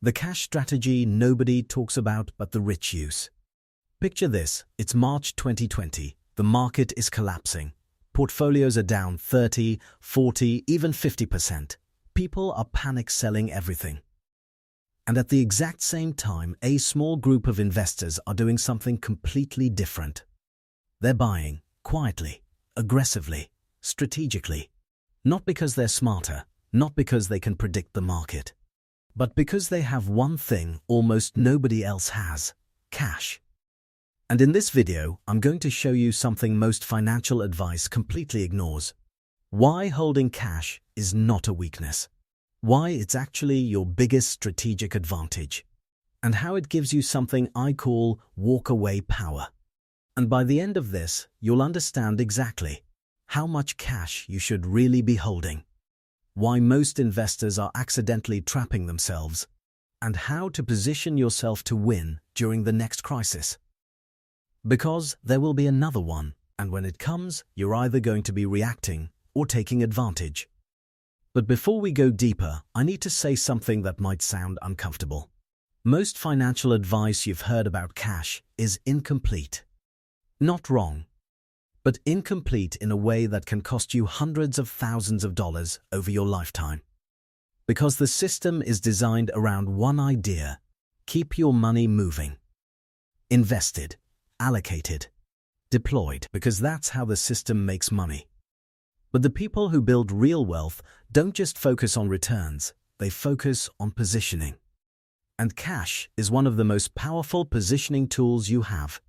The cash strategy nobody talks about but the rich use. Picture this, it's March 2020, the market is collapsing. Portfolios are down 30, 40, even 50%. People are panic selling everything. And at the exact same time, a small group of investors are doing something completely different. They're buying, quietly, aggressively, strategically. Not because they're smarter, not because they can predict the market, but because they have one thing almost nobody else has: cash. And in this video, I'm going to show you something most financial advice completely ignores. Why holding cash is not a weakness. Why it's actually your biggest strategic advantage. And how it gives you something I call walk-away power. And by the end of this, you'll understand exactly how much cash you should really be holding, why most investors are accidentally trapping themselves, and how to position yourself to win during the next crisis. Because there will be another one, and when it comes, you're either going to be reacting or taking advantage. But before we go deeper, I need to say something that might sound uncomfortable. Most financial advice you've heard about cash is incomplete. Not wrong, but incomplete in a way that can cost you hundreds of thousands of dollars over your lifetime. Because the system is designed around one idea: keep your money moving. Invested, allocated, deployed, because that's how the system makes money. But the people who build real wealth don't just focus on returns, they focus on positioning. And cash is one of the most powerful positioning tools you have.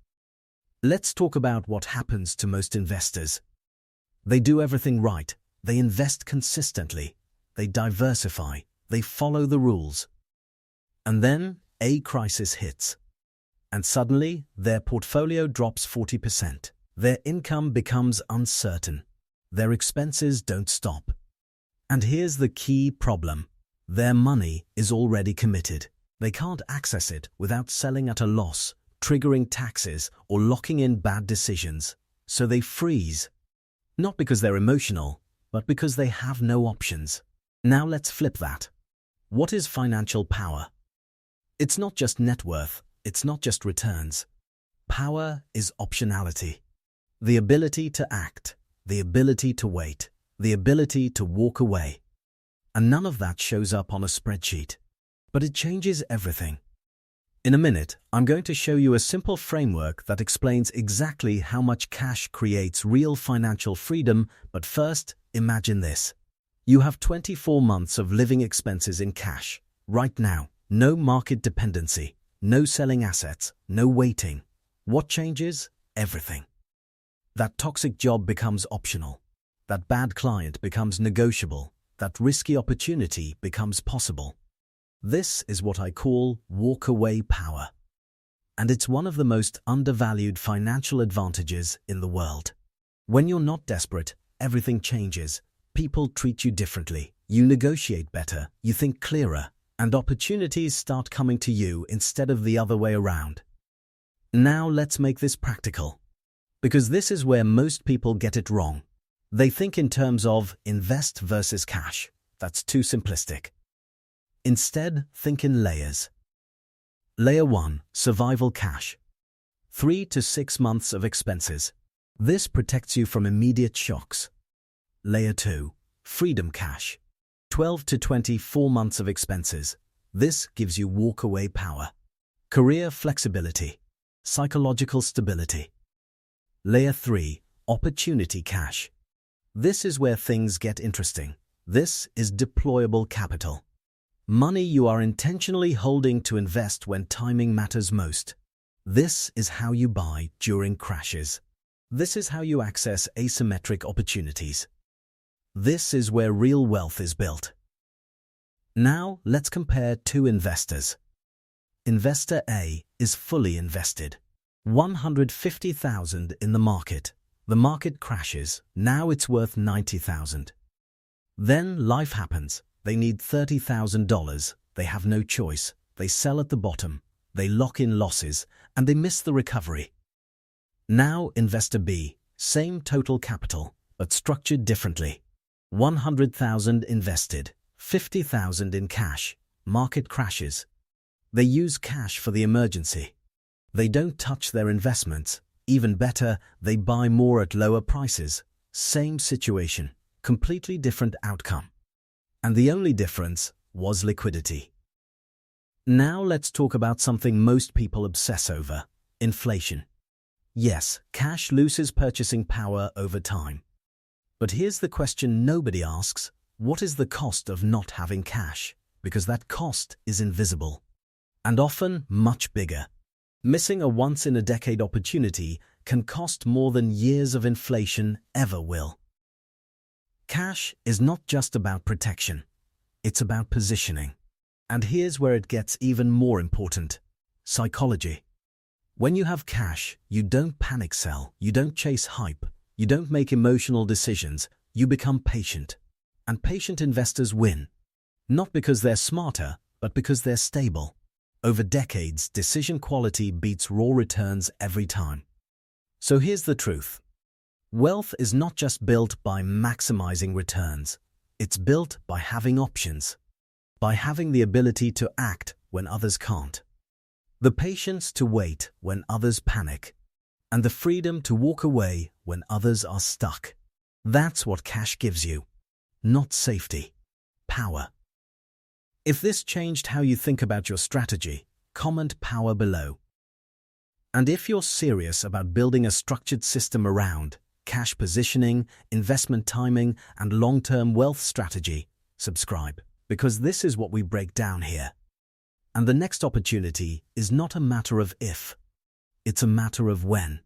Let's talk about what happens to most investors. They do everything right. They invest consistently. They diversify. They follow the rules. And then a crisis hits. And suddenly, their portfolio drops 40%. Their income becomes uncertain. Their expenses don't stop. And here's the key problem. Their money is already committed. They can't access it without selling at a loss, triggering taxes, or locking in bad decisions. So they freeze. Not because they're emotional, but because they have no options. Now let's flip that. What is financial power? It's not just net worth. It's not just returns. Power is optionality. The ability to act, the ability to wait, the ability to walk away. And none of that shows up on a spreadsheet. But it changes everything. In a minute, I'm going to show you a simple framework that explains exactly how much cash creates real financial freedom. But first, imagine this. You have 24 months of living expenses in cash. Right now, no market dependency. No selling assets, no waiting. What changes? Everything. That toxic job becomes optional. That bad client becomes negotiable. That risky opportunity becomes possible. This is what I call walk-away power. And it's one of the most undervalued financial advantages in the world. When you're not desperate, everything changes. People treat you differently. You negotiate better. You think clearer. And opportunities start coming to you instead of the other way around. Now let's make this practical. Because this is where most people get it wrong. They think in terms of invest versus cash. That's too simplistic. Instead, think in layers. Layer 1, survival cash. 3 to 6 months of expenses. This protects you from immediate shocks. Layer 2, freedom cash. 12 to 24 months of expenses. This gives you walk-away power. Career flexibility. Psychological stability. Layer 3, opportunity cash. This is where things get interesting. This is deployable capital. Money you are intentionally holding to invest when timing matters most. This is how you buy during crashes. This is how you access asymmetric opportunities. This is where real wealth is built. Now, let's compare two investors. Investor A is fully invested. $150,000 in the market. The market crashes. Now it's worth $90,000. Then life happens. They need $30,000. They have no choice. They sell at the bottom. They lock in losses, and they miss the recovery. Now investor B, same total capital, but structured differently. $100,000 invested, $50,000 in cash. Market crashes. They use cash for the emergency. They don't touch their investments. Even better, they buy more at lower prices. Same situation, completely different outcome. And the only difference was liquidity. Now let's talk about something most people obsess over: inflation. Yes, cash loses purchasing power over time. But here's the question nobody asks: what is the cost of not having cash? Because that cost is invisible, and often much bigger. Missing a once-in-a-decade opportunity can cost more than years of inflation ever will. Cash is not just about protection, it's about positioning. And here's where it gets even more important: psychology. When you have cash, you don't panic sell, you don't chase hype, you don't make emotional decisions, you become patient. And patient investors win. Not because they're smarter, but because they're stable. Over decades, decision quality beats raw returns every time. So here's the truth. Wealth is not just built by maximizing returns. It's built by having options, by having the ability to act when others can't, the patience to wait when others panic, and the freedom to walk away when others are stuck. That's what cash gives you. Not safety, power. If this changed how you think about your strategy, comment power below. And if you're serious about building a structured system around cash positioning, investment timing, and long-term wealth strategy, subscribe, because this is what we break down here. And the next opportunity is not a matter of if, it's a matter of when.